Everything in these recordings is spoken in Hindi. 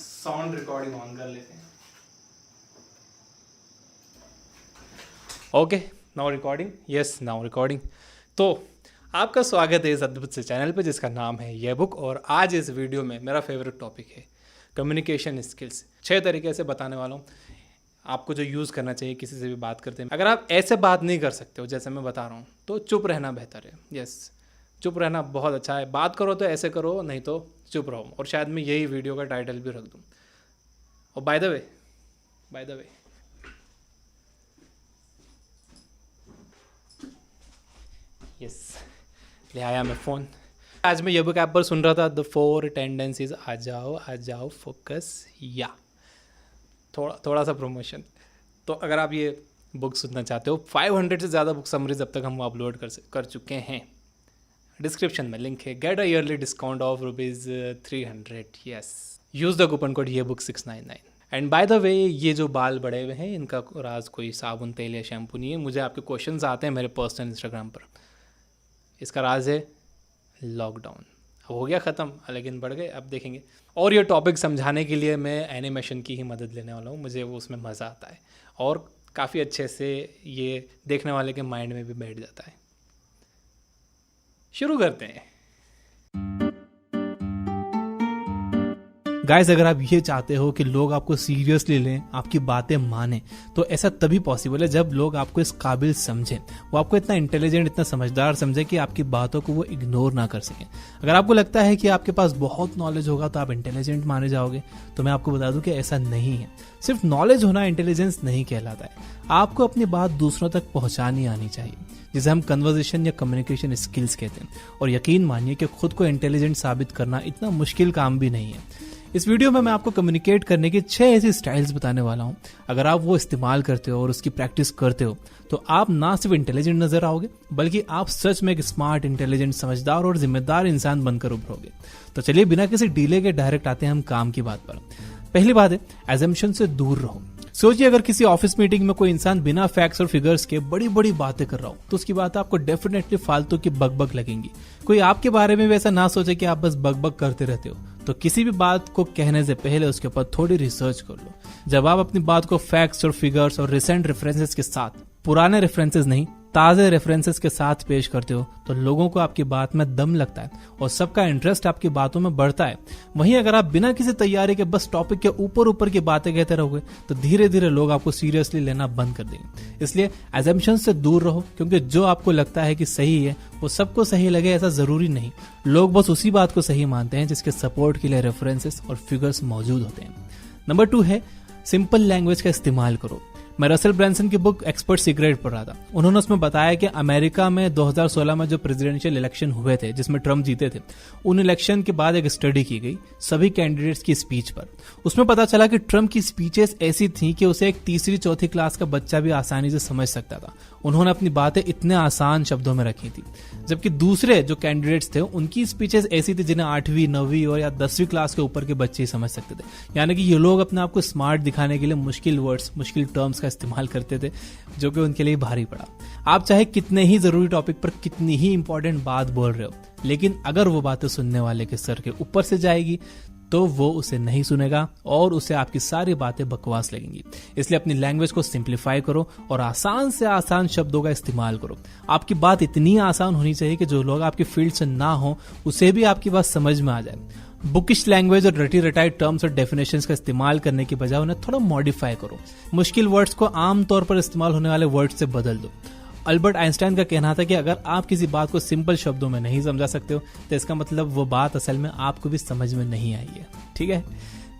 साउंड रिकॉर्डिंग ऑन कर लेते हैं। Okay, now recording. Yes, now recording. तो आपका स्वागत है इस अद्भुत से चैनल पे जिसका नाम है ये बुक। और आज इस वीडियो में मेरा फेवरेट टॉपिक है कम्युनिकेशन स्किल्स। 6 तरीके से बताने वाला हूँ आपको जो यूज़ करना चाहिए किसी से भी बात करते हैं। अगर आप ऐसे बात नहीं कर सकते हो जैसे मैं बता रहा हूँ तो चुप रहना बेहतर है। यस, चुप रहना बहुत अच्छा है। बात करो तो ऐसे करो, नहीं तो चुप रहो। और शायद मैं यही वीडियो का टाइटल भी रख दूँ। और बाय द वे यस, ले आया मैं फ़ोन। आज मैं ये बुक ऐप पर सुन रहा था द 4 टेंडेंसीज। आ जाओ फोकस। या थोड़ा सा प्रमोशन। तो अगर आप ये बुक सुनना चाहते हो, 500 से ज़्यादा बुक समरीज अब तक हम अपलोड कर चुके हैं। डिस्क्रिप्शन में लिंक है। Get a early discount of ₹300। Yes, use the coupon code ये book 699। And by the way, ये जो बाल बड़े हुए हैं इनका राज कोई साबुन, तेल या शैम्पू नहीं है। मुझे आपके क्वेश्चंस आते हैं मेरे पर्सनल इंस्टाग्राम पर। इसका राज है लॉकडाउन। अब हो गया ख़त्म, लेकिन बढ़ गए, अब देखेंगे। और ये टॉपिक समझाने के लिए मैं एनिमेशन की ही मदद लेने वाला हूँ। मुझे वो उसमें मज़ा आता है और काफ़ी अच्छे से ये देखने वाले के माइंड में भी बैठ जाता है। शुरू करते हैं। गाइस, अगर आप ये चाहते हो कि लोग आपको सीरियसली लें, आपकी बातें माने, तो ऐसा तभी पॉसिबल है जब लोग आपको इस काबिल समझें, वो आपको इतना इंटेलिजेंट, इतना समझदार समझे कि आपकी बातों को वो इग्नोर ना कर सकें। अगर आपको लगता है कि आपके पास बहुत नॉलेज होगा तो आप इंटेलिजेंट माने जाओगे, तो मैं आपको बता दूं कि ऐसा नहीं है। सिर्फ नॉलेज होना इंटेलिजेंस नहीं कहलाता है। आपको अपनी बात दूसरों तक पहुंचानी आनी चाहिए, जिसे हम कन्वर्सेशन या कम्युनिकेशन स्किल्स कहते हैं। और यकीन मानिए कि खुद को इंटेलिजेंट साबित करना इतना मुश्किल काम भी नहीं है। इस वीडियो में मैं आपको कम्युनिकेट करने की 6 ऐसी स्टाइल्स बताने वाला हूं। अगर आप वो इस्तेमाल करते हो और उसकी प्रैक्टिस करते हो तो आप ना सिर्फ इंटेलिजेंट नजर आओगे, बल्कि आप सच में एक स्मार्ट, इंटेलिजेंट, समझदार और जिम्मेदार इंसान बनकर उभरोगे। तो चलिए बिना किसी डीले के डायरेक्ट आते हैं हम काम की बात पर। पहली बात है, एजम्पशन से दूर रहो। सोचिए, अगर किसी ऑफिस मीटिंग में कोई इंसान बिना फैक्ट्स और फिगर्स के बड़ी बड़ी बातें कर रहा हो तो उसकी बात आपको डेफिनेटली फालतू की बकबक लगेंगी। कोई आपके बारे में भी ऐसा ना सोचे कि आप बस बकबक करते रहते हो। तो किसी भी बात को कहने से पहले उसके ऊपर थोड़ी रिसर्च कर लो। जब आप अपनी बात को फैक्ट्स और फिगर्स और रिसेंट रेफरेंसेस के साथ, पुराने रेफरेंसेस नहीं, ताजे रेफरेंसेस के साथ पेश करते हो तो लोगों को आपकी बात में दम लगता है और सबका इंटरेस्ट आपकी बातों में बढ़ता है। वहीं अगर आप बिना किसी तैयारी के बस टॉपिक के ऊपर की बातें कहते रहोगे तो धीरे धीरे लोग आपको सीरियसली लेना बंद कर देंगे। इसलिए एजम्पशन से दूर रहो, क्योंकि जो आपको लगता है कि सही है वो सबको सही लगे ऐसा जरूरी नहीं। लोग बस उसी बात को सही मानते हैं जिसके सपोर्ट के लिए रेफरेंसेस और फिगर्स मौजूद होते हैं। नंबर 2 है, सिंपल लैंग्वेज का इस्तेमाल करो। मैं रसल ब्रांसन की बुक एक्सपर्ट सीक्रेट पढ़ रहा था। उन्होंने उसमें बताया कि अमेरिका में 2016 में जो प्रेसिडेंशियल इलेक्शन हुए थे जिसमें ट्रम्प जीते थे, उन इलेक्शन के बाद एक स्टडी की गई सभी कैंडिडेट्स की स्पीच पर। उसमें पता चला कि ट्रम्प की स्पीचेस ऐसी थी कि उसे एक 3री-4थी क्लास का बच्चा भी आसानी से समझ सकता था। उन्होंने अपनी बातें इतने आसान शब्दों में रखी थी, जबकि दूसरे जो कैंडिडेट्स थे उनकी स्पीचेस ऐसी थी जिन्हें 8वीं, 9वीं और या 10वीं क्लास के ऊपर के बच्चे ही समझ सकते थे। यानी कि ये लोग अपने आप को स्मार्ट दिखाने के लिए मुश्किल वर्ड्स, मुश्किल टर्म्स का इस्तेमाल करते थे, जो कि उनके लिए भारी पड़ा। आप चाहे कितने ही जरूरी टॉपिक पर कितनी ही इंपॉर्टेंट बात बोल रहे हो, लेकिन अगर वो बातें सुनने वाले के सर के ऊपर से जाएगी तो वो उसे नहीं सुनेगा और उसे आपकी सारी बातें बकवास लगेंगी। इसलिए अपनी लैंग्वेज को सिंप्लीफाई करो और आसान से आसान शब्दों का इस्तेमाल करो। आपकी बात इतनी आसान होनी चाहिए कि जो लोग आपकी फील्ड से ना हो उसे भी आपकी बात समझ में आ जाए। बुकिश लैंग्वेज और रटी रटाई टर्म्स और डेफिनेशंस का इस्तेमाल करने की बजाय उन्हें थोड़ा मॉडिफाई करो। मुश्किल वर्ड्स को आमतौर पर इस्तेमाल होने वाले वर्ड्स से बदल दो। अल्बर्ट आइंस्टाइन का कहना था कि अगर आप किसी बात को सिंपल शब्दों में नहीं समझा सकते हो तो इसका मतलब वो बात असल में आपको भी समझ में नहीं आई है। ठीक है।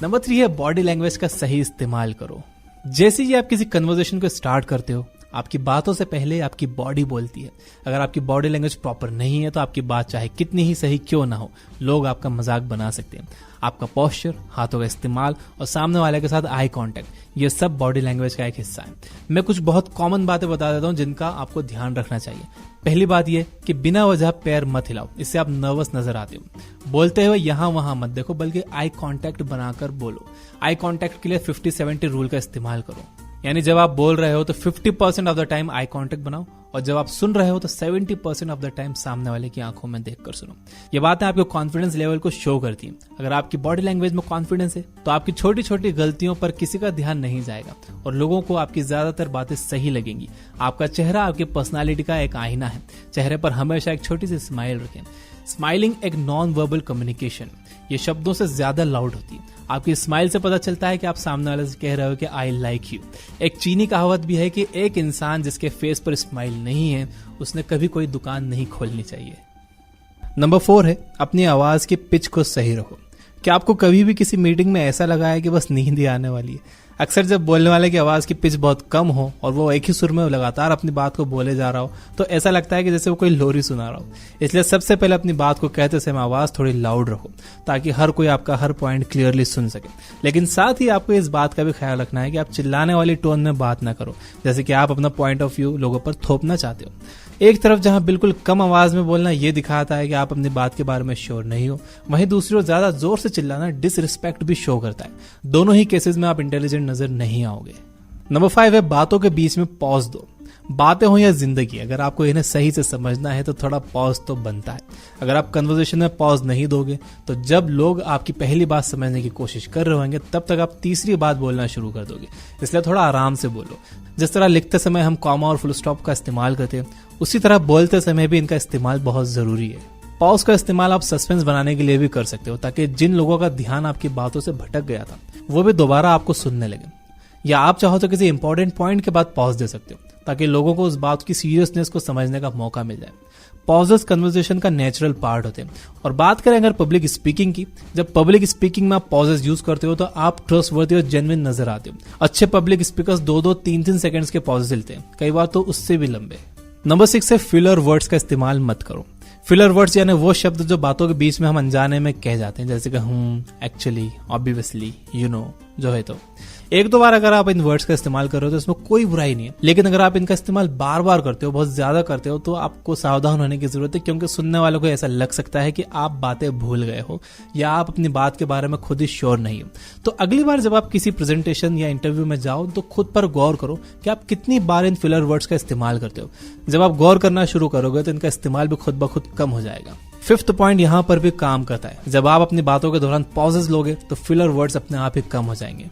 नंबर 3 है, बॉडी लैंग्वेज का सही इस्तेमाल करो। जैसे ही आप किसी कन्वर्सेशन को स्टार्ट करते हो, आपकी बातों से पहले आपकी बॉडी बोलती है। अगर आपकी बॉडी लैंग्वेज प्रॉपर नहीं है तो आपकी बात चाहे कितनी ही सही क्यों ना हो, लोग आपका मजाक बना सकते हैं। आपका पोस्चर, हाथों का इस्तेमाल और सामने वाले के साथ आई कांटेक्ट, ये सब बॉडी लैंग्वेज का एक हिस्सा है। मैं कुछ बहुत कॉमन बातें बता देता हूं जिनका आपको ध्यान रखना चाहिए। पहली बात यह कि बिना वजह पैर मत हिलाओ, इससे आप नर्वस नजर आते हो। बोलते हुए यहां वहां मत देखो, बल्कि आई कांटेक्ट बनाकर बोलो। आई कांटेक्ट के लिए 50-70 रूल का इस्तेमाल करो। यानी जब आप बोल रहे हो तो 50% of the time eye contact बनाओ और जब आप सुन रहे हो तो 70% ऑफ द टाइम सामने वाले की आंखों में देखकर सुनो। ये बातें आपके कॉन्फिडेंस लेवल को शो करती हैं। अगर आपकी बॉडी लैंग्वेज में कॉन्फिडेंस है तो आपकी छोटी छोटी गलतियों पर किसी का ध्यान नहीं जाएगा और लोगों को आपकी ज्यादातर बातें सही लगेंगी। आपका चेहरा आपकी पर्सनालिटी का एक आईना है। चेहरे पर हमेशा एक छोटी सी स्माइल रखें। स्माइलिंग एक नॉन वर्बल कम्युनिकेशन, ये शब्दों से ज्यादा लाउड होती है। आपकी स्माइल से पता चलता है कि आप सामने वाले से कह रहे हो कि आई लाइक यू। एक चीनी कहावत भी है कि एक इंसान जिसके फेस पर स्माइल नहीं है उसने कभी कोई दुकान नहीं खोलनी चाहिए। नंबर 4 है अपनी आवाज की पिच को सही रखो। क्या आपको कभी भी किसी मीटिंग में ऐसा लगा है कि बस नींद ही आने वाली है? अक्सर जब बोलने वाले की आवाज की पिच बहुत कम हो और वो एक ही सुर में लगातार अपनी बात को बोले जा रहा हो तो ऐसा लगता है कि जैसे वो कोई लोरी सुना रहा हो। इसलिए सबसे पहले अपनी बात को कहते समय आवाज थोड़ी लाउड रखो ताकि हर कोई आपका हर पॉइंट क्लियरली सुन सके। लेकिन साथ ही आपको इस बात का भी ख्याल रखना है कि आप चिल्लाने वाली टोन में बात ना करो, जैसे कि आप अपना पॉइंट ऑफ व्यू लोगों पर थोपना चाहते हो। एक तरफ जहां बिल्कुल कम आवाज में बोलना ये दिखाता है कि आप अपनी बात के बारे में श्योर नहीं हो, वहीं दूसरी ओर ज्यादा जोर से चिल्लाना डिसरिस्पेक्ट भी शो करता है। दोनों ही केसेस में आप इंटेलिजेंट नजर नहीं आओगे। नंबर 5 है बातों के बीच में पॉज दो। बातें हो या जिंदगी, अगर आपको इन्हें सही से समझना है तो थोड़ा पॉज तो बनता है। अगर आप कन्वर्सेशन में पॉज नहीं दोगे तो जब लोग आपकी पहली बात समझने की कोशिश कर रहे होंगे तब तक आप तीसरी बात बोलना शुरू कर दोगे। इसलिए थोड़ा आराम से बोलो। जिस तरह लिखते समय हम कॉमा और फुल स्टॉप का इस्तेमाल करते हैं उसी तरह बोलते समय भी इनका इस्तेमाल बहुत जरूरी है। पॉज का इस्तेमाल आप सस्पेंस बनाने के लिए भी कर सकते हो ताकि जिन लोगों का ध्यान आपकी बातों से भटक गया था वो भी दोबारा आपको सुनने लगे। या आप चाहो तो किसी इंपॉर्टेंट पॉइंट के बाद पॉज दे सकते हो ताकि लोगों को उस बात की सीरियसनेस को समझने का मौका मिल जाए। पॉजेस कन्वर्सेशन का नेचुरल पार्ट होते हैं। और बात करें अगर पब्लिक स्पीकिंग की, जब पब्लिक स्पीकिंग में आप पॉजेस यूज करते हो तो आप ट्रस्टवर्दी और जेन्युइन नजर आते हो। अच्छे पब्लिक स्पीकर्स 2-2, 3-3 सेकंड्स के पॉजेस लेते हैं, कई बार तो उससे भी लंबे। नंबर 6 है फिलर वर्ड्स का इस्तेमाल मत करो। फिलर वर्ड्स यानी वो शब्द जो बातों के बीच में हम अनजाने में कह जाते हैं, जैसे कि एक्चुअली, ऑब्वियसली, यू नो, जो है तो। एक दो बार अगर आप इन वर्ड्स का इस्तेमाल कर रहे हो तो इसमें कोई बुराई नहीं है, लेकिन अगर आप इनका इस्तेमाल बार बार करते हो, बहुत ज्यादा करते हो, तो आपको सावधान होने की जरूरत है, क्योंकि सुनने वालों को ऐसा लग सकता है कि आप बातें भूल गए हो या आप अपनी बात के बारे में खुद ही श्योर नहीं हो। तो अगली बार जब आप किसी प्रेजेंटेशन या इंटरव्यू में जाओ तो खुद पर गौर करो कि आप कितनी बार इन फिलर वर्ड्स का इस्तेमाल करते हो। जब आप गौर करना शुरू करोगे तो इनका इस्तेमाल भी खुद ब खुद कम हो जाएगा। 5th पॉइंट यहाँ पर भी काम करता है। जब आप अपनी बातों के दौरान पॉजेस लोगे तो फिलर वर्ड्स अपने आप ही कम हो जाएंगे।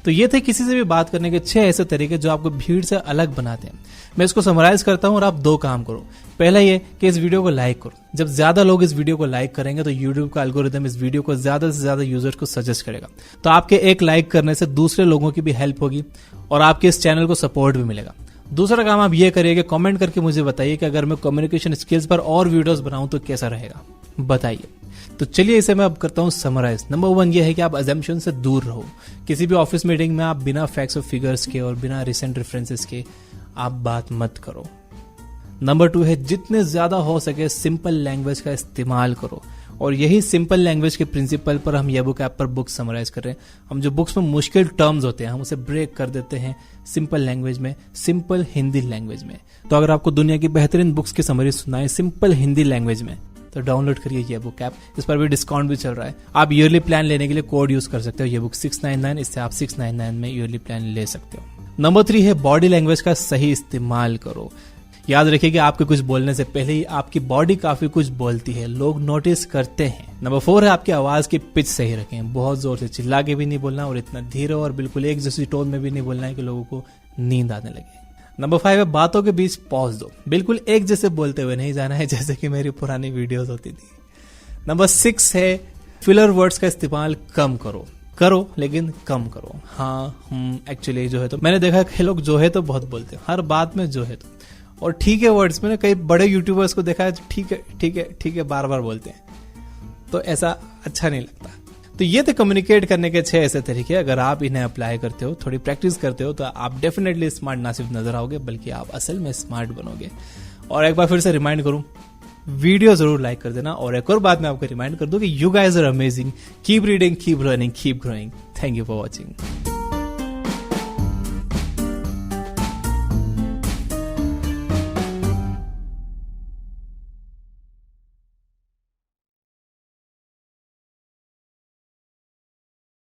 तो ये थे किसी से भी बात करने के 6 ऐसे तरीके जो आपको भीड़ से अलग बनाते हैं। मैं इसको समराइज करता हूं और आप 2 काम करो। पहला ये कि इस वीडियो को लाइक करो। जब ज्यादा लोग इस वीडियो को लाइक करेंगे तो यूट्यूब का एल्गोरिथम इस वीडियो को ज्यादा से ज्यादा यूजर्स को सजेस्ट करेगा। तो आपके एक लाइक करने से दूसरे लोगों की भी हेल्प होगी और आपके इस चैनल को सपोर्ट भी मिलेगा। दूसरा काम आप ये करिए कि कमेंट करके मुझे बताइए कि अगर मैं कम्युनिकेशन स्किल्स पर और वीडियोस बनाऊं तो कैसा रहेगा, बताइए। तो चलिए इसे मैं अब करता हूं समराइज। नंबर 1 ये है कि आप अजम्पशन से दूर रहो। किसी भी ऑफिस मीटिंग में आप बिना फैक्ट्स और फिगर्स के और बिना रिसेंट रेफरेंसेस के आप बात मत करो। नंबर 2 है जितने ज्यादा हो सके सिंपल लैंग्वेज का इस्तेमाल करो। और यही सिंपल लैंग्वेज के प्रिंसिपल पर हम ईबुक ऐप पर बुक समराइज कर रहे हैं। हम जो बुक्स में मुश्किल टर्म्स होते हैं हम उसे ब्रेक कर देते हैं सिंपल लैंग्वेज में, सिंपल हिंदी लैंग्वेज में। तो अगर आपको दुनिया की बेहतरीन बुक्स की समरी सुनना है सिंपल हिंदी लैंग्वेज में तो डाउनलोड करिए ये बुक ऐप। इस पर भी डिस्काउंट भी चल रहा है। आप ईयरली प्लान लेने के लिए कोड यूज कर सकते हो ये बुक 699, इससे आप 699 में ईयरली प्लान ले सकते हो। नंबर 3 है बॉडी लैंग्वेज का सही इस्तेमाल करो। याद रखिए कि आपके कुछ बोलने से पहले ही आपकी बॉडी काफी कुछ बोलती है, लोग नोटिस करते हैं। नंबर 4 है आपकी आवाज की पिच सही रखें। बहुत जोर से चिल्ला के भी नहीं बोलना और इतना धीरे और बिल्कुल एक जैसी टोन में भी नहीं बोलना है कि लोगों को नींद आने लगे। नंबर 5 है बातों के बीच पॉज दो। बिल्कुल एक जैसे बोलते हुए नहीं जाना है जैसे कि मेरी पुरानी वीडियोस होती थी। नंबर 6 है फिलर वर्ड्स का इस्तेमाल कम करो लेकिन कम करो। एक्चुअली जो है तो मैंने देखा कई लोग जो है तो बहुत बोलते हैं, हर बात में जो है तो, और ठीक है वर्ड्स में कई बड़े यूट्यूबर्स को देखा है ठीक है बार बार बोलते हैं, तो ऐसा अच्छा नहीं लगता। तो ये थे कम्युनिकेट करने के 6 ऐसे तरीके। अगर आप इन्हें अप्लाई करते हो, थोड़ी प्रैक्टिस करते हो, तो आप डेफिनेटली स्मार्ट ना सिर्फ नजर आओगे बल्कि आप असल में स्मार्ट बनोगे। और एक बार फिर से रिमाइंड करूं, वीडियो जरूर लाइक कर देना। और एक और बात मैं आपको रिमाइंड कर दूं कि you guys are amazing, keep reading, keep learning, keep growing. Thank you for watching.